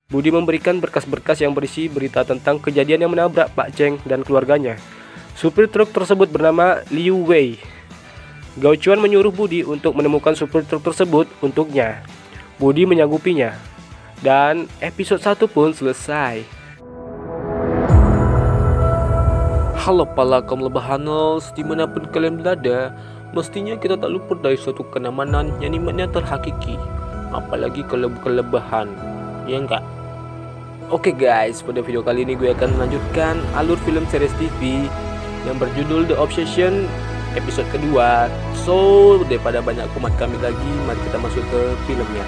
Budi memberikan berkas-berkas yang berisi berita tentang kejadian yang menabrak Pak Cheng dan keluarganya. Supir truk tersebut bernama Liu Wei. Gao Chuan menyuruh Budi untuk menemukan supir truk tersebut untuknya. Budi menyanggupinya. Dan episode 1 pun selesai. Halo para kaum lebahaners, dimanapun kalian berada, mestinya kita tak luput dari suatu kenyamanan yang nikmatnya terhakiki, apalagi kalau bukan lebahan, ya enggak? Oke guys, pada video kali ini gue akan melanjutkan alur film series TV yang berjudul The Obsession episode kedua. So, daripada banyak kumat kami lagi, mari kita masuk ke filmnya.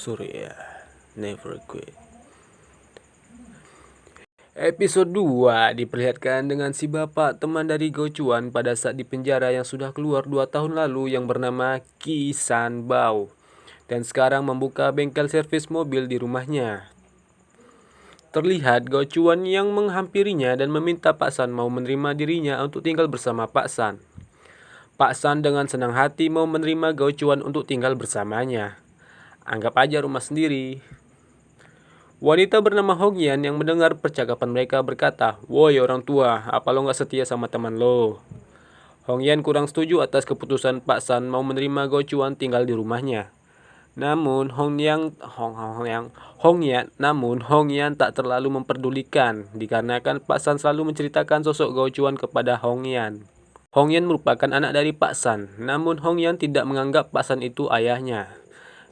Surya never quit. Episode 2 diperlihatkan dengan si bapak teman dari Gao Chuan pada saat di penjara yang sudah keluar 2 tahun lalu yang bernama Qi San Bao dan sekarang membuka bengkel servis mobil di rumahnya. Terlihat Gao Chuan yang menghampirinya dan meminta Pak San mau menerima dirinya untuk tinggal bersama Pak San. Pak San dengan senang hati mau menerima Gao Chuan untuk tinggal bersamanya. Anggap aja rumah sendiri. Wanita bernama Hong Yan yang mendengar percakapan mereka berkata, "Woi orang tua, apa lo gak setia sama teman lo?" Hong Yan kurang setuju atas keputusan Pak San mau menerima Gao Chuan tinggal di rumahnya. Namun Hong Yan tak terlalu memperdulikan dikarenakan Pak San selalu menceritakan sosok Gao Chuan kepada Hong Yan. Hong Yan merupakan anak dari Pak San, namun Hong Yan tidak menganggap Pak San itu ayahnya.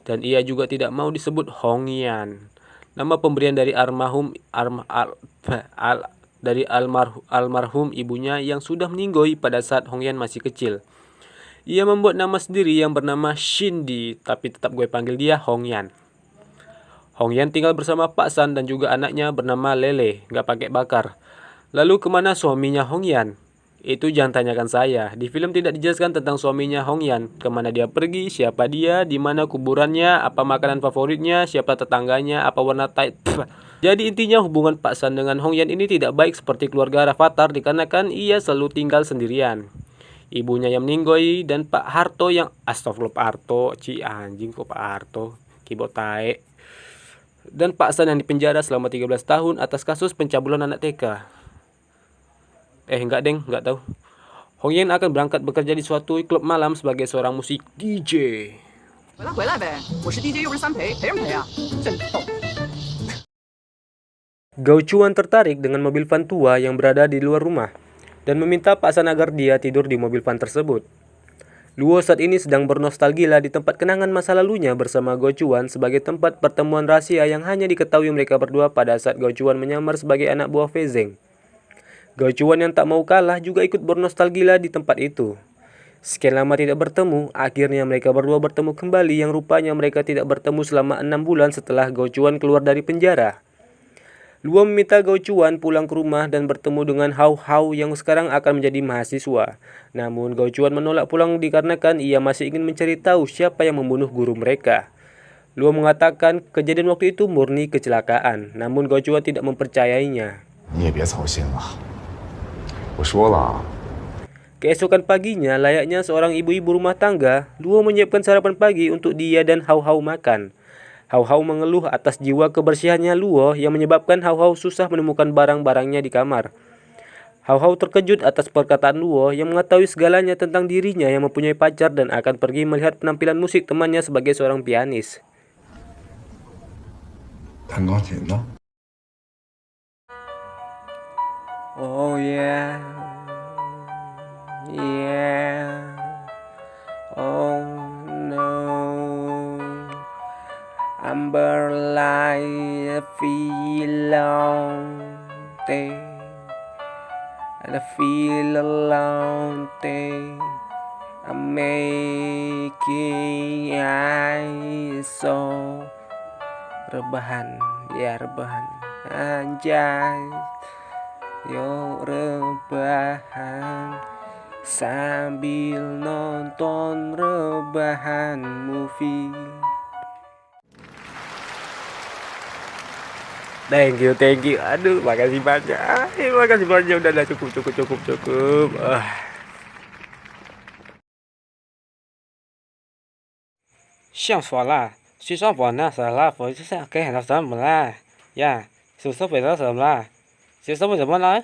Dan ia juga tidak mau disebut Hong Yan, nama pemberian dari almarhum ibunya yang sudah meninggoy pada saat Hong Yan masih kecil. Ia membuat nama sendiri yang bernama Shindy, tapi tetap gue panggil dia Hong Yan. Hong Yan tinggal bersama Pak San dan juga anaknya bernama Lele, gak pakai bakar. Lalu kemana suaminya Hong Yan? Itu jangan tanyakan saya. Di film tidak dijelaskan tentang suaminya Hong Yan, kemana dia pergi, siapa dia, di mana kuburannya, apa makanan favoritnya, siapa tetangganya, apa warna tai. Jadi intinya hubungan Pak San dengan Hong Yan ini tidak baik seperti keluarga Rafathar dikarenakan ia selalu tinggal sendirian. Ibunya yang meninggoy dan Pak Harto yang astagfirullah Pak Harto, anjing kok Pak Harto, kibot tae. Dan Pak San yang dipenjara selama 13 tahun atas kasus pencabulan anak TK. Enggak deng, enggak tahu. Hong Yan akan berangkat bekerja di suatu klub malam sebagai seorang musik DJ. Gao Chuan tertarik dengan mobil van tua yang berada di luar rumah dan meminta Pak San agar dia tidur di mobil van tersebut. Luo saat ini sedang bernostalgia di tempat kenangan masa lalunya bersama Gao Chuan sebagai tempat pertemuan rahasia yang hanya diketahui mereka berdua pada saat Gao Chuan menyamar sebagai anak buah Fei Zeng. Gao Chuan yang tak mau kalah juga ikut bernostalgia di tempat itu. Sekian lama tidak bertemu, akhirnya mereka berdua bertemu kembali yang rupanya mereka tidak bertemu selama 6 bulan setelah Gao Chuan keluar dari penjara. Luo meminta Gao Chuan pulang ke rumah dan bertemu dengan Hao Hao yang sekarang akan menjadi mahasiswa. Namun Gao Chuan menolak pulang dikarenakan ia masih ingin mencari tahu siapa yang membunuh guru mereka. Luo mengatakan kejadian waktu itu murni kecelakaan, namun Gao Chuan tidak mempercayainya. Keesokan paginya, layaknya seorang ibu-ibu rumah tangga, Luo menyiapkan sarapan pagi untuk dia dan Hao Hao makan. Hao Hao mengeluh atas jiwa kebersihannya Luo yang menyebabkan Hao Hao susah menemukan barang-barangnya di kamar. Hao Hao terkejut atas perkataan Luo yang mengetahui segalanya tentang dirinya yang mempunyai pacar dan akan pergi melihat penampilan musik temannya sebagai seorang pianis. Oh yeah. Yeah. Oh no. Amber light feel lonely. And I feel alone. I'm making eyes so rebahan, ya rebahan anjay. Yo rebahan sambil nonton rebahan movie. Thank you. Aduh, makasih banyak. Makasih banyak. Udah cukup. 想说了，学校不那啥了，我就是给很多什么了呀，宿舍为了什么了？学生为什么呢？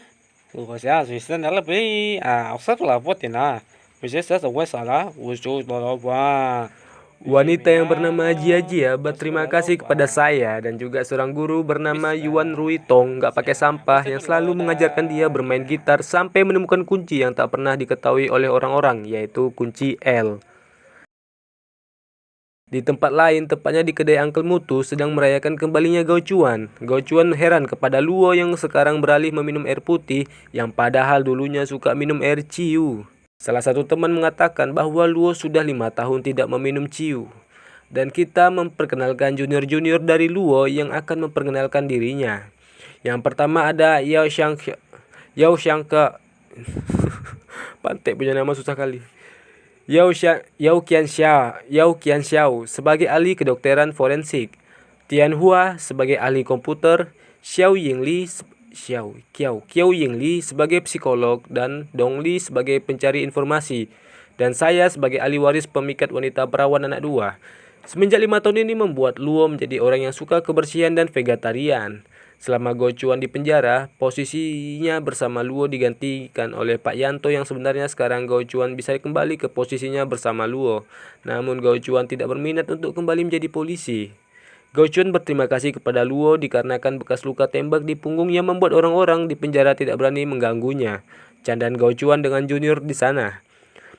我想学生了呗啊，我了不点啊，有些时候为啥了？我就老吧。Wanita yang bernama Jia berterima kasih kepada saya dan juga seorang guru bernama Yuan Ruitong nggak pakai sampah yang selalu mengajarkan dia bermain gitar sampai menemukan kunci yang tak pernah diketahui oleh orang-orang, yaitu kunci L. Di tempat lain, tepatnya di kedai Uncle Mutu, sedang merayakan kembalinya Gao Chuan. Gao Chuan heran kepada Luo yang sekarang beralih meminum air putih, yang padahal dulunya suka minum air ciu. Salah satu teman mengatakan bahwa Luo sudah 5 tahun tidak meminum ciu. Dan kita memperkenalkan junior-junior dari Luo yang akan memperkenalkan dirinya. Yang pertama ada Yao Xiangke. Pantek punya nama susah kali. Yao Qianxiao sebagai ahli kedokteran forensik, Tian Hua sebagai ahli komputer, Xiao Yingli sebagai psikolog, dan Dong Li sebagai pencari informasi, dan saya sebagai ahli waris pemikat wanita perawan anak 2. Semenjak 5 tahun ini membuat Luo menjadi orang yang suka kebersihan dan vegetarian. Selama Gao Chuan di penjara, posisinya bersama Luo digantikan oleh Pak Yanto yang sebenarnya sekarang Gao Chuan bisa kembali ke posisinya bersama Luo. Namun Gao Chuan tidak berminat untuk kembali menjadi polisi. Gao Chuan berterima kasih kepada Luo dikarenakan bekas luka tembak di punggung yang membuat orang-orang di penjara tidak berani mengganggunya. Candaan Gao Chuan dengan junior di sana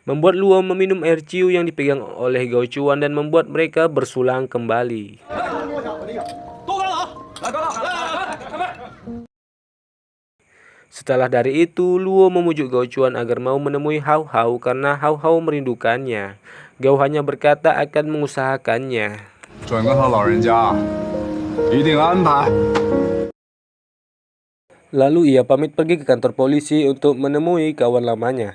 membuat Luo meminum air ciu yang dipegang oleh Gao Chuan dan membuat mereka bersulang kembali. Setelah dari itu, Luo memujuk Gao Chuan agar mau menemui Hao Hao karena Hao Hao merindukannya. Gao hanya berkata akan mengusahakannya. Lalu ia pamit pergi ke kantor polisi untuk menemui kawan lamanya.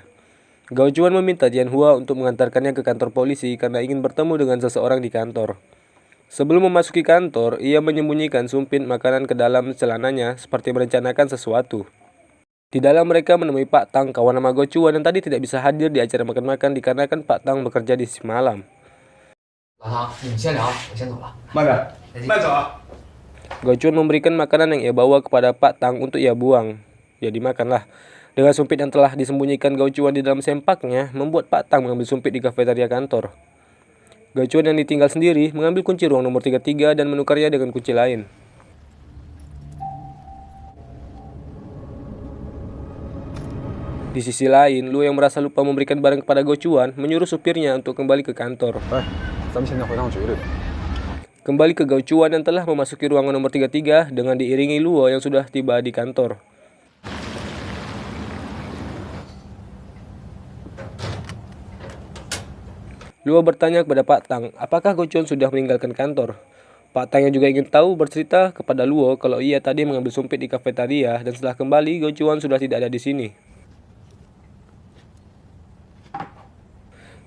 Gao Chuan meminta Tian Hua untuk mengantarkannya ke kantor polisi karena ingin bertemu dengan seseorang di kantor. Sebelum memasuki kantor, ia menyembunyikan sumpit makanan ke dalam celananya seperti merencanakan sesuatu. Di dalam mereka menemui Pak Tang, kawan lama Gao Chuan yang tadi tidak bisa hadir di acara makan-makan dikarenakan Pak Tang bekerja di semalam. Gao Chuan memberikan makanan yang ia bawa kepada Pak Tang untuk ia buang. Ya dimakanlah. Dengan sumpit yang telah disembunyikan Gao Chuan di dalam sempaknya, membuat Pak Tang mengambil sumpit di kafetaria kantor. Gao Chuan yang ditinggal sendiri mengambil kunci ruang nomor 33 dan menukarnya dengan kunci lain. Di sisi lain, Luo yang merasa lupa memberikan barang kepada Gao Chuan menyuruh supirnya untuk kembali ke kantor. Kembali ke Gao Chuan yang telah memasuki ruangan nomor 33 dengan diiringi Luo yang sudah tiba di kantor. Luo bertanya kepada Pak Tang, apakah Gao Chuan sudah meninggalkan kantor? Pak Tang yang juga ingin tahu bercerita kepada Luo kalau ia tadi mengambil sumpit di kafetaria dan setelah kembali Gao Chuan sudah tidak ada di sini.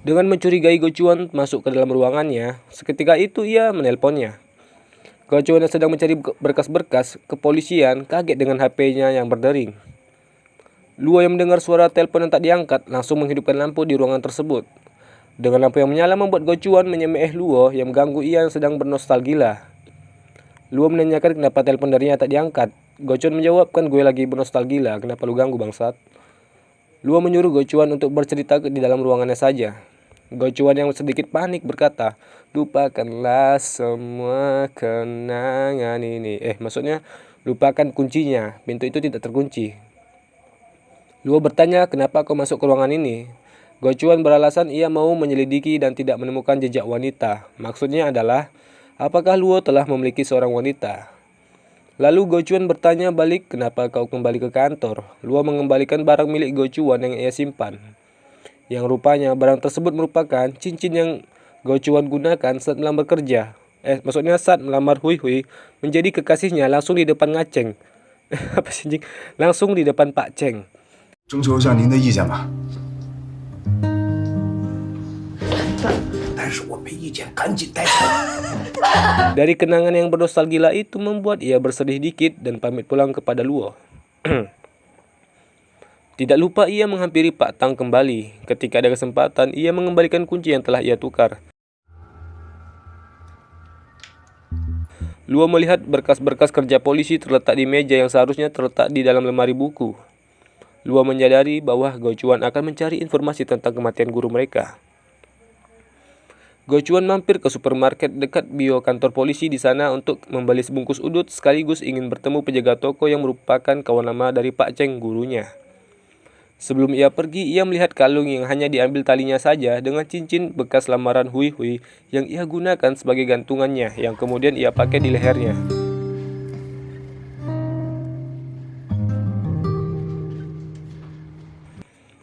Dengan mencurigai Gao Chuan masuk ke dalam ruangannya, seketika itu ia menelponnya. Gao Chuan yang sedang mencari berkas-berkas kepolisian kaget dengan HP-nya yang berdering. Luo yang mendengar suara telepon yang tak diangkat langsung menghidupkan lampu di ruangan tersebut. Dengan lampu yang menyala membuat Gao Chuan menyemeh Luo yang mengganggu ia yang sedang bernostalgia. Luo menanyakan kenapa telepon darinya tak diangkat. Gao Chuan menjawabkan, gue lagi bernostalgia, kenapa lu ganggu bangsat? Luo menyuruh Gao Chuan untuk bercerita di dalam ruangannya saja. Gao Chuan yang sedikit panik berkata, lupakanlah semua kenangan ini. Maksudnya lupakan kuncinya, pintu itu tidak terkunci. Luo bertanya, kenapa kau masuk ke ruangan ini? Gao Chuan beralasan ia mau menyelidiki dan tidak menemukan jejak wanita. Maksudnya adalah, apakah Luo telah memiliki seorang wanita? Lalu Gao Chuan bertanya balik, kenapa kau kembali ke kantor? Luo mengembalikan barang milik Gao Chuan yang ia simpan. Yang rupanya barang tersebut merupakan cincin yang Gao Chuan gunakan saat melamar kerja. Maksudnya saat melamar Hui Hui menjadi kekasihnya langsung di depan Ngaceng. Apa sih? Langsung di depan Pak Cheng. Dari kenangan yang bernostalgia itu membuat ia bersedih dikit dan pamit pulang kepada Luo. Tidak lupa ia menghampiri Pak Tang kembali. Ketika ada kesempatan, ia mengembalikan kunci yang telah ia tukar. Luo melihat berkas-berkas kerja polisi terletak di meja yang seharusnya terletak di dalam lemari buku. Luo menyadari bahwa Gocuan akan mencari informasi tentang kematian guru mereka. Gocuan mampir ke supermarket dekat bio kantor polisi di sana untuk membeli sebungkus udut sekaligus ingin bertemu penjaga toko yang merupakan kawan lama dari Pak Cheng, gurunya. Sebelum ia pergi, ia melihat kalung yang hanya diambil talinya saja dengan cincin bekas lamaran Hui Hui yang ia gunakan sebagai gantungannya yang kemudian ia pakai di lehernya.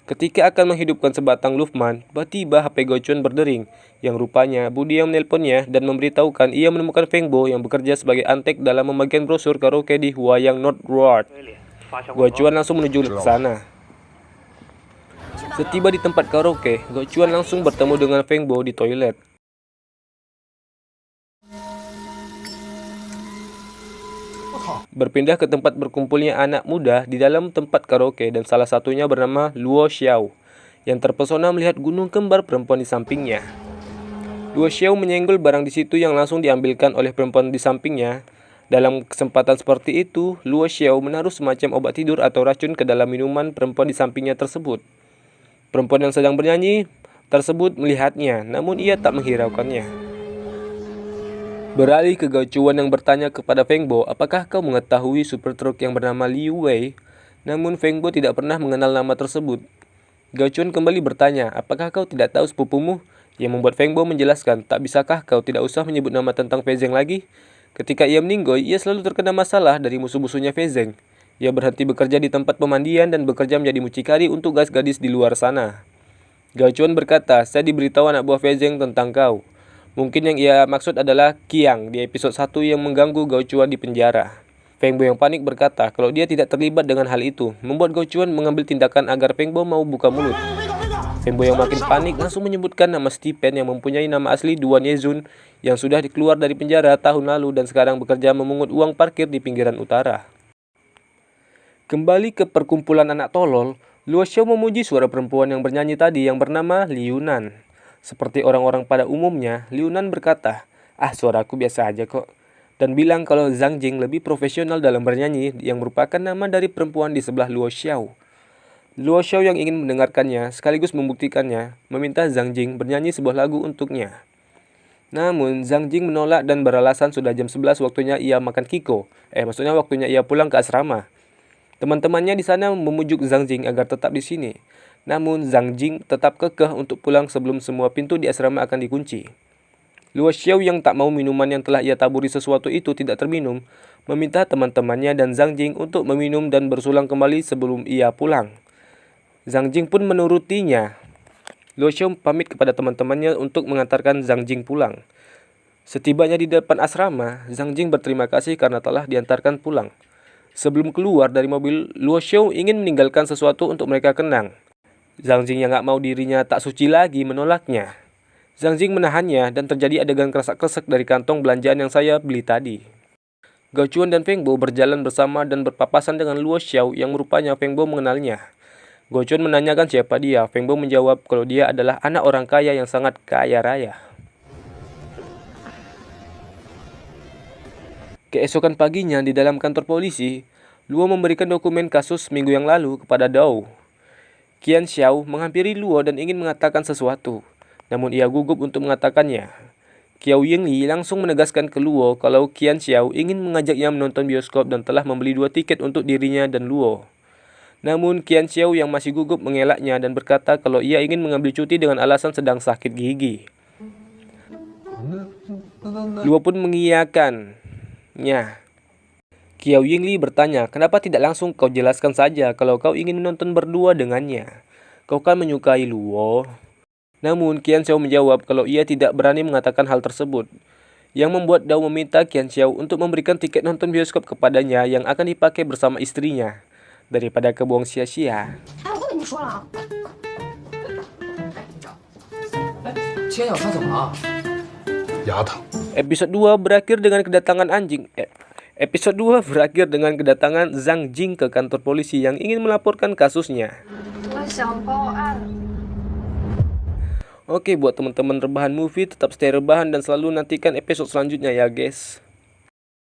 Ketika akan menghidupkan sebatang Luffman, tiba-tiba HP Gocuan berdering, yang rupanya Budi yang menelponnya dan memberitahukan ia menemukan Feng Bo yang bekerja sebagai antek dalam membagikan brosur karaoke di Huayang North Road. Gocuan langsung menuju ke sana. Setiba di tempat karaoke, Gocuan langsung bertemu dengan Feng Bo di toilet. Berpindah ke tempat berkumpulnya anak muda di dalam tempat karaoke dan salah satunya bernama Luo Xiao yang terpesona melihat gunung kembar perempuan di sampingnya. Luo Xiao menyenggol barang di situ yang langsung diambilkan oleh perempuan di sampingnya. Dalam kesempatan seperti itu, Luo Xiao menaruh semacam obat tidur atau racun ke dalam minuman perempuan di sampingnya tersebut. Perempuan yang sedang bernyanyi tersebut melihatnya, namun ia tak menghiraukannya. Beralih ke Gocuan yang bertanya kepada Feng Bo, apakah kau mengetahui super truk yang bernama Liu Wei? Namun Feng Bo tidak pernah mengenal nama tersebut. Gocuan kembali bertanya, apakah kau tidak tahu sepupumu? Yang membuat Feng Bo menjelaskan, tak bisakah kau tidak usah menyebut nama tentang Fei Zeng lagi? Ketika ia meninggoy, ia selalu terkena masalah dari musuh-musuhnya Fei Zeng. Ia berhenti bekerja di tempat pemandian dan bekerja menjadi mucikari untuk gadis-gadis di luar sana. Gocuan berkata, saya diberitahu anak buah Fei Zeng tentang kau. Mungkin yang ia maksud adalah Qiang di episode 1 yang mengganggu Gocuan di penjara. Feng Bo yang panik berkata kalau dia tidak terlibat dengan hal itu, membuat Gocuan mengambil tindakan agar Feng Bo mau buka mulut. Feng Bo yang makin panik langsung menyebutkan nama Stephen yang mempunyai nama asli Duan Yezun yang sudah dikeluar dari penjara tahun lalu dan sekarang bekerja memungut uang parkir di pinggiran utara. Kembali ke perkumpulan anak tolol, Luo Xiao memuji suara perempuan yang bernyanyi tadi yang bernama Liu Nan. Seperti orang-orang pada umumnya, Liu Nan berkata, suaraku biasa aja kok. Dan bilang kalau Zhang Jing lebih profesional dalam bernyanyi yang merupakan nama dari perempuan di sebelah Luo Xiao. Luo Xiao yang ingin mendengarkannya sekaligus membuktikannya, meminta Zhang Jing bernyanyi sebuah lagu untuknya. Namun, Zhang Jing menolak dan beralasan sudah jam 11 waktunya ia makan kiko. Maksudnya waktunya ia pulang ke asrama. Teman-temannya di sana memujuk Zhang Jing agar tetap di sini. Namun Zhang Jing tetap kekeh untuk pulang sebelum semua pintu di asrama akan dikunci. Luo Xiao yang tak mau minuman yang telah ia taburi sesuatu itu tidak terminum, meminta teman-temannya dan Zhang Jing untuk meminum dan bersulang kembali sebelum ia pulang. Zhang Jing pun menurutinya. Luo Xiao pamit kepada teman-temannya untuk mengantarkan Zhang Jing pulang. Setibanya di depan asrama, Zhang Jing berterima kasih karena telah diantarkan pulang. Sebelum keluar dari mobil, Luo Xiao ingin meninggalkan sesuatu untuk mereka kenang. Zhang Jing yang gak mau dirinya tak suci lagi menolaknya. Zhang Jing menahannya dan terjadi adegan kresek-kresek dari kantong belanjaan yang saya beli tadi. Gocuan dan Feng Bo berjalan bersama dan berpapasan dengan Luo Xiao yang rupanya Feng Bo mengenalnya. Gocuan menanyakan siapa dia. Feng Bo menjawab kalau dia adalah anak orang kaya yang sangat kaya raya. Keesokan paginya di dalam kantor polisi, Luo memberikan dokumen kasus minggu yang lalu kepada Dou. Qian Xiao menghampiri Luo dan ingin mengatakan sesuatu, namun ia gugup untuk mengatakannya. Qiao Yingli langsung menegaskan ke Luo kalau Qian Xiao ingin mengajaknya menonton bioskop dan telah membeli 2 tiket untuk dirinya dan Luo. Namun Qian Xiao yang masih gugup mengelaknya dan berkata kalau ia ingin mengambil cuti dengan alasan sedang sakit gigi. Luo pun mengiyakan. Qiao Yingli bertanya, kenapa tidak langsung kau jelaskan saja kalau kau ingin menonton berdua dengannya? Kau kan menyukai Luo. Namun Qian Xiao menjawab kalau ia tidak berani mengatakan hal tersebut. Yang membuat Dou meminta Qian Xiao untuk memberikan tiket nonton bioskop kepadanya yang akan dipakai bersama istrinya. Daripada kebuang sia-sia. 千鸟他怎么了？牙疼。 Episode 2 berakhir dengan kedatangan Episode 2 berakhir dengan kedatangan Zhang Jing ke kantor polisi yang ingin melaporkan kasusnya. 我想报案。 Oke, buat teman-teman rebahan movie tetap stay rebahan dan selalu nantikan episode selanjutnya ya guys.